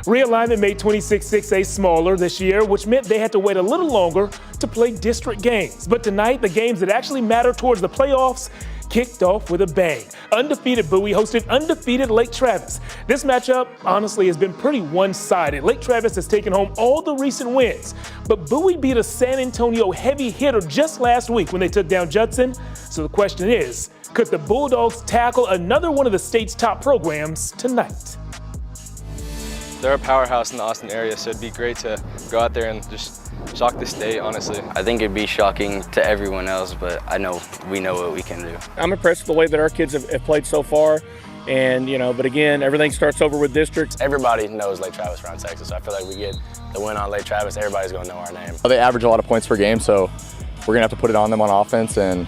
Realignment made 26-6A smaller this year, which meant they had to wait a little longer to play district games. But tonight, the games that actually matter towards the playoffs kicked off with a bang. Undefeated Bowie hosted undefeated Lake Travis. This matchup, honestly, has been pretty one-sided. Lake Travis has taken home all the recent wins, but Bowie beat a San Antonio heavy hitter just last week when they took down Judson. So the question is, could the Bulldogs tackle another one of the state's top programs tonight? They're a powerhouse in the Austin area, so it'd be great to go out there and just shock the state, honestly. I think it'd be shocking to everyone else, but we know what we can do. I'm impressed with the way that our kids have played so far. And, but again, everything starts over with districts. Everybody knows Lake Travis around Texas. So I feel like we get the win on Lake Travis, everybody's going to know our name. They average a lot of points per game, so we're going to have to put it on them on offense and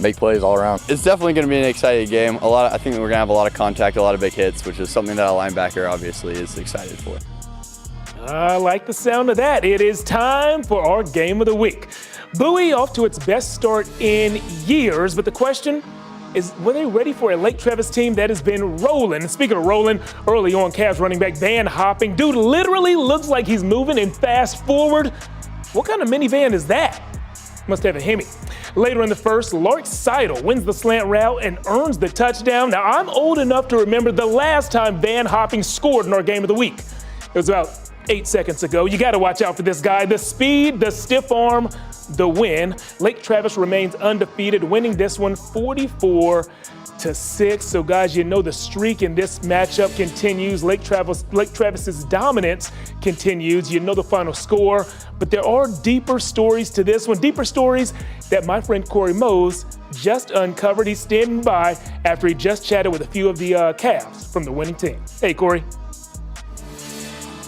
make plays all around. It's definitely going to be an exciting game. I think we're going to have a lot of contact, a lot of big hits, which is something that a linebacker obviously is excited for. I like the sound of that. It is time for our game of the week. Bowie off to its best start in years, but the question is, were they ready for a Lake Travis team that has been rolling? And speaking of rolling, early on, Cavs running back Van hopping. Dude literally looks like he's moving and fast forward. What kind of minivan is that? Must have a Hemi. Later in the first, Lark Seidel wins the slant route and earns the touchdown. Now, I'm old enough to remember the last time Van Hopping scored in our game of the week. It was about 8 seconds ago. You got to watch out for this guy. The speed, the stiff arm, the win. Lake Travis remains undefeated, winning this one 44-6. So guys, the streak in this matchup continues. Lake Travis's dominance continues. The final score, but there are deeper stories to this one. Deeper stories that my friend Corey Mose just uncovered. He's standing by after he just chatted with a few of the Cavs from the winning team. Hey, Corey.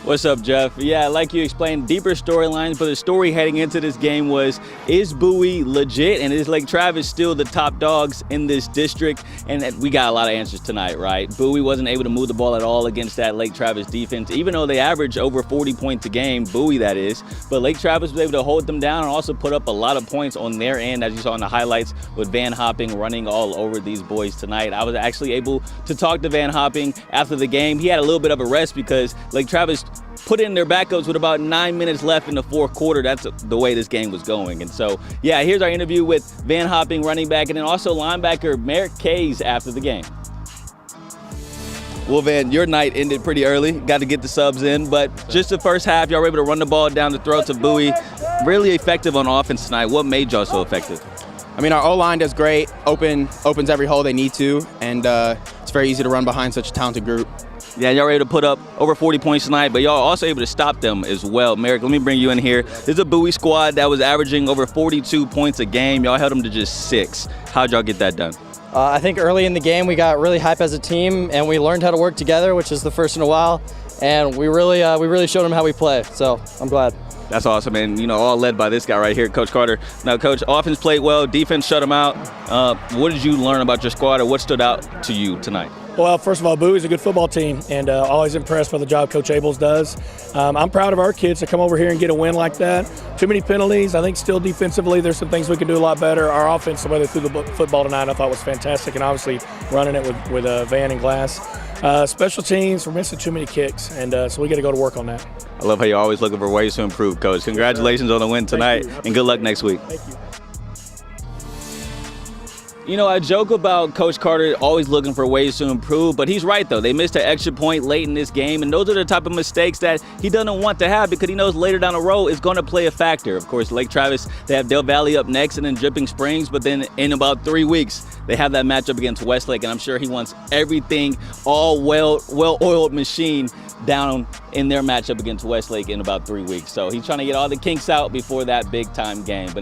What's up, Jeff? Yeah, like you explained, deeper storylines, but the story heading into this game was, is Bowie legit, and is Lake Travis still the top dogs in this district? And we got a lot of answers tonight, right? Bowie wasn't able to move the ball at all against that Lake Travis defense, even though they average over 40 points a game, Bowie that is. But Lake Travis was able to hold them down and also put up a lot of points on their end, as you saw in the highlights, with Van Hopping running all over these boys tonight. I was actually able to talk to Van Hopping after the game. He had a little bit of a rest because Lake Travis put in their backups with about 9 minutes left in the fourth quarter. That's the way this game was going. And so, yeah, here's our interview with Van Hopping, running back, and then also linebacker Merrick Kays after the game. Well, Van, your night ended pretty early. Got to get the subs in, but just the first half, y'all were able to run the ball down the throats of Bowie. Really effective on offense tonight. What made y'all so effective? I mean, our O-line does great, opens every hole they need to, and it's very easy to run behind such a talented group. Yeah, y'all were able to put up over 40 points tonight, but y'all also able to stop them as well. Merrick, let me bring you in here. This is a Bowie squad that was averaging over 42 points a game. Y'all held them to just 6. How'd y'all get that done? I think early in the game we got really hype as a team, and we learned how to work together, which is the first in a while, and we really showed them how we play, so I'm glad. That's awesome, and all led by this guy right here, Coach Carter. Now, Coach, offense played well, defense shut them out. What did you learn about your squad, or what stood out to you tonight? Well, first of all, Bowie's a good football team, and always impressed by the job Coach Abels does. I'm proud of our kids to come over here and get a win like that. Too many penalties. I think still defensively there's some things we can do a lot better. Our offense, the way they threw the football tonight, I thought was fantastic, and obviously running it with Van and Glass. Special teams, we're missing too many kicks, and so we got to go to work on that. I love how you're always looking for ways to improve, Coach. Congratulations on the win tonight, and good luck next week. Thank you. I joke about Coach Carter always looking for ways to improve, but he's right, though. They missed an extra point late in this game, and those are the type of mistakes that he doesn't want to have because he knows later down the road it's going to play a factor. Of course, Lake Travis, they have Del Valley up next and then Dripping Springs, but then in about 3 weeks, they have that matchup against Westlake, and I'm sure he wants everything, all well-oiled machine down in their matchup against Westlake in about 3 weeks. So he's trying to get all the kinks out before that big-time game. But